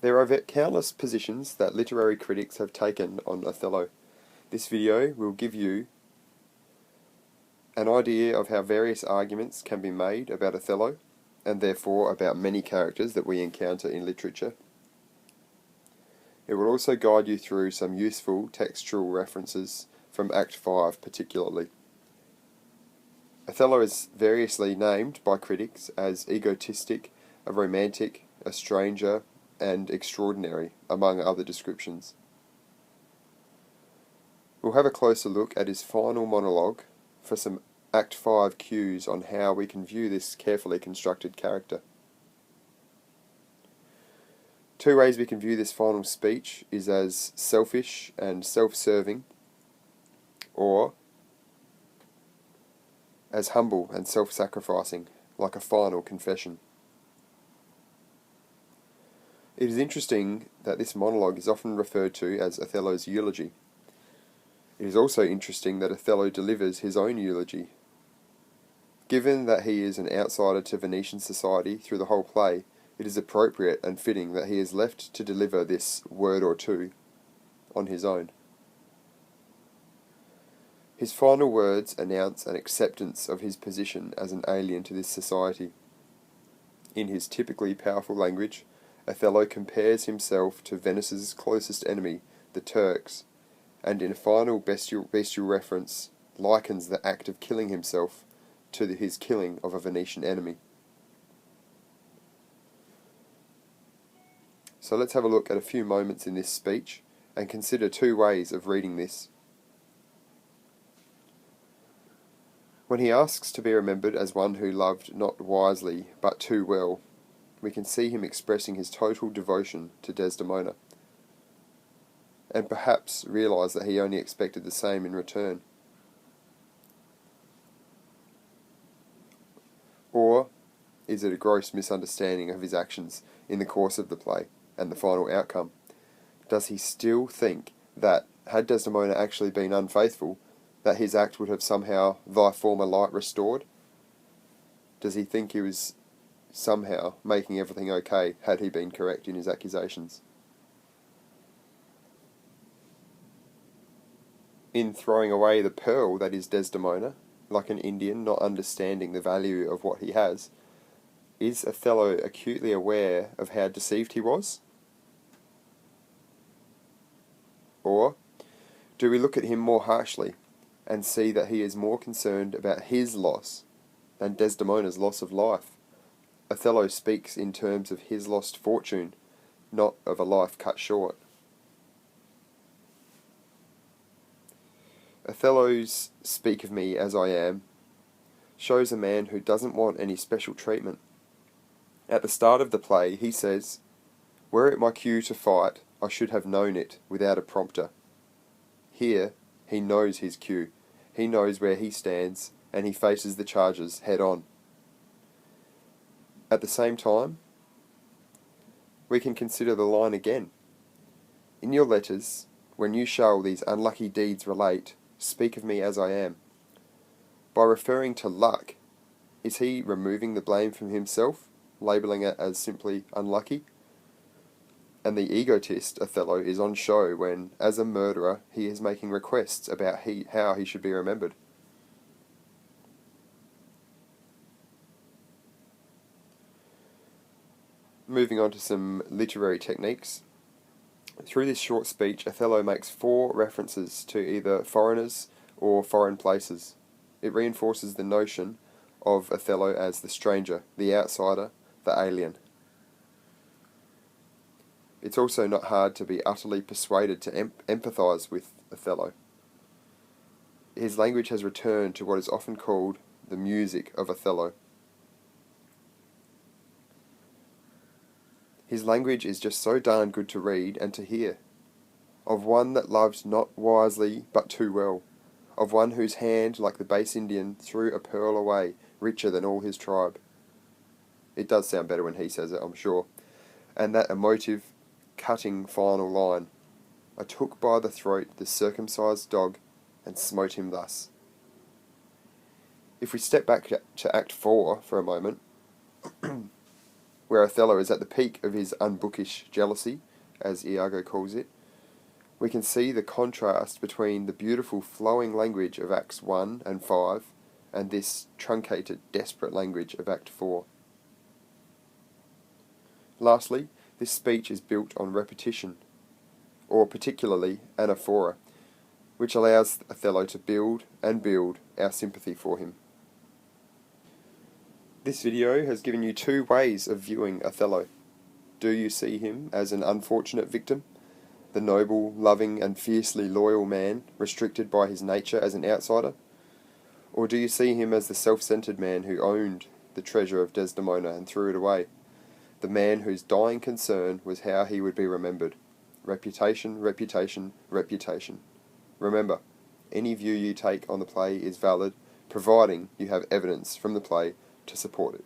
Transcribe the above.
There are countless positions that literary critics have taken on Othello. This video will give you an idea of how various arguments can be made about Othello, and therefore about many characters that we encounter in literature. It will also guide you through some useful textual references from Act 5 particularly. Othello is variously named by critics as egotistic, a romantic, a stranger, and extraordinary, among other descriptions. We'll have a closer look at his final monologue for some Act 5 cues on how we can view this carefully constructed character. Two ways we can view this final speech is as selfish and self-serving, or as humble and self-sacrificing, like a final confession. It is interesting that this monologue is often referred to as Othello's eulogy. It is also interesting that Othello delivers his own eulogy. Given that he is an outsider to Venetian society through the whole play, it is appropriate and fitting that he is left to deliver this word or two on his own. His final words announce an acceptance of his position as an alien to this society. In his typically powerful language, Othello compares himself to Venice's closest enemy, the Turks, and in a final bestial reference, likens the act of killing himself to his killing of a Venetian enemy. So let's have a look at a few moments in this speech and consider two ways of reading this. When he asks to be remembered as one who loved not wisely but too well, we can see him expressing his total devotion to Desdemona, and perhaps realise that he only expected the same in return. Or is it a gross misunderstanding of his actions in the course of the play and the final outcome? Does he still think that, had Desdemona actually been unfaithful, that his act would have somehow thy former light restored? Does he think he was somehow making everything okay had he been correct in his accusations? In throwing away the pearl that is Desdemona, like an Indian not understanding the value of what he has, is Othello acutely aware of how deceived he was? Or do we look at him more harshly and see that he is more concerned about his loss than Desdemona's loss of life? Othello speaks in terms of his lost fortune, not of a life cut short. Othello's "Speak of me as I am" shows a man who doesn't want any special treatment. At the start of the play, he says, "Were it my cue to fight, I should have known it without a prompter." Here, he knows his cue. He knows where he stands, and he faces the charges head on. At the same time, we can consider the line again. "In your letters, when you shall these unlucky deeds relate, speak of me as I am." By referring to luck, is he removing the blame from himself, labelling it as simply unlucky? And the egotist Othello is on show when, as a murderer, he is making requests about how he should be remembered. Moving on to some literary techniques. Through this short speech, Othello makes 4 references to either foreigners or foreign places. It reinforces the notion of Othello as the stranger, the outsider, the alien. It's also not hard to be utterly persuaded to empathise with Othello. His language has returned to what is often called the music of Othello. His language is just so darn good to read and to hear. Of one that loved not wisely but too well. Of one whose hand, like the base Indian, threw a pearl away, richer than all his tribe. It does sound better when he says it, I'm sure. And that emotive, cutting final line, "I took by the throat the circumcised dog, and smote him thus." If we step back to Act 4 for a moment, where Othello is at the peak of his unbookish jealousy, as Iago calls it, we can see the contrast between the beautiful flowing language of Acts 1 and 5 and this truncated, desperate language of Act 4. Lastly, this speech is built on repetition, or particularly anaphora, which allows Othello to build and build our sympathy for him. This video has given you two ways of viewing Othello. Do you see him as an unfortunate victim, the noble, loving and fiercely loyal man restricted by his nature as an outsider? Or do you see him as the self-centered man who owned the treasure of Desdemona and threw it away? The man whose dying concern was how he would be remembered. Reputation, reputation, reputation. Remember, any view you take on the play is valid, providing you have evidence from the play to support it.